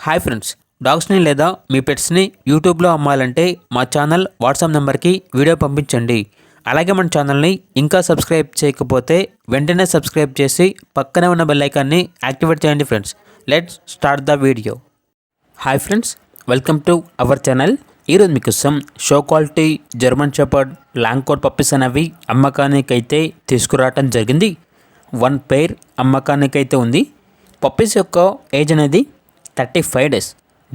Hi friends, డాగ్స్ని లేదా మీ పెట్స్ని యూట్యూబ్లో అమ్మాలంటే మా ఛానల్ వాట్సాప్ నెంబర్కి వీడియో పంపించండి. అలాగే మన ఛానల్ని ఇంకా సబ్స్క్రైబ్ చేయకపోతే వెంటనే సబ్స్క్రైబ్ చేసి పక్కనే ఉన్న బెల్ ఐకాన్ని యాక్టివేట్ చేయండి friends. Let's start the video. Hi friends, welcome to our channel. ఈరోజు మీకోసం show quality German shepherd long coat puppies అనేవి అమ్మకానికైతే తీసుకురావటం జరిగింది. 1 పెయిర్ అమ్మకానికైతే ఉంది. పప్పీస్ యొక్క ఏజ్ అనేది 35 డేస్.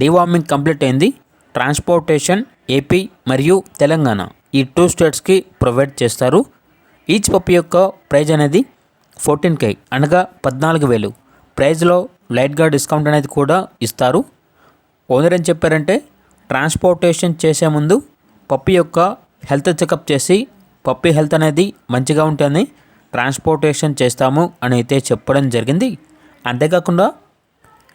డీవార్మింగ్ కంప్లీట్ అయింది. ట్రాన్స్పోర్టేషన్ ఏపీ మరియు తెలంగాణ ఈ 2 స్టేట్స్కి ప్రొవైడ్ చేస్తారు. ఈచ్ పప్పీ యొక్క ప్రైజ్ అనేది 14K అనగా 14,000. ప్రైజ్లో లైట్గా డిస్కౌంట్ అనేది కూడా ఇస్తారు. ఓనర్ ఏం చెప్పారంటే, ట్రాన్స్పోర్టేషన్ చేసే ముందు పప్పీ యొక్క హెల్త్ చెకప్ చేసి పప్పీ హెల్త్ అనేది మంచిగా ఉంటేనే ట్రాన్స్పోర్టేషన్ చేస్తాము అని అయితే చెప్పడం జరిగింది. అంతేకాకుండా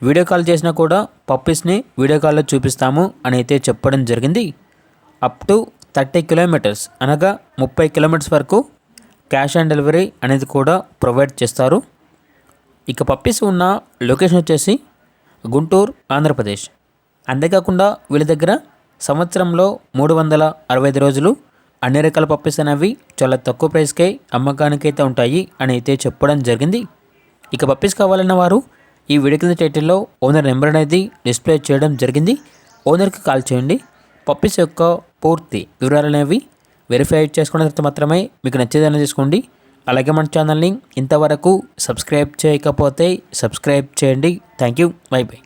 వీడియో కాల్ చేసినా కూడా పప్పీస్ని వీడియో కాల్లో చూపిస్తాము అని అయితే చెప్పడం జరిగింది. అప్ టు 30 కిలోమీటర్స్ అనగా 30 కిలోమీటర్స్ వరకు క్యాష్ ఆన్ డెలివరీ అనేది కూడా ప్రొవైడ్ చేస్తారు. ఇక పప్పీస్ ఉన్న లొకేషన్ వచ్చేసి గుంటూరు, ఆంధ్రప్రదేశ్. అంతేకాకుండా వీళ్ళ దగ్గర సంవత్సరంలో 365 రోజులు అన్ని రకాల పప్పీస్ అనేవి చాలా తక్కువ ప్రైస్కే అమ్మకానికైతే ఉంటాయి అని అయితే చెప్పడం జరిగింది. ఇక పప్పీస్ కావాలన్న వారు ఈ వీడియో కింద టైటిల్లో ఓనర్ నెంబర్ అనేది డిస్ప్లే చేయడం జరిగింది. ఓనర్కి కాల్ చేయండి. పప్పీస్ యొక్క పూర్తి వివరాలు అనేవి వెరిఫై చేసుకున్న తర్వాత మాత్రమే మీకు నచ్చేదని తీసుకోండి. అలాగే మన ఛానల్ని ఇంతవరకు సబ్స్క్రైబ్ చేయకపోతే సబ్స్క్రైబ్ చేయండి. Thank you. By by.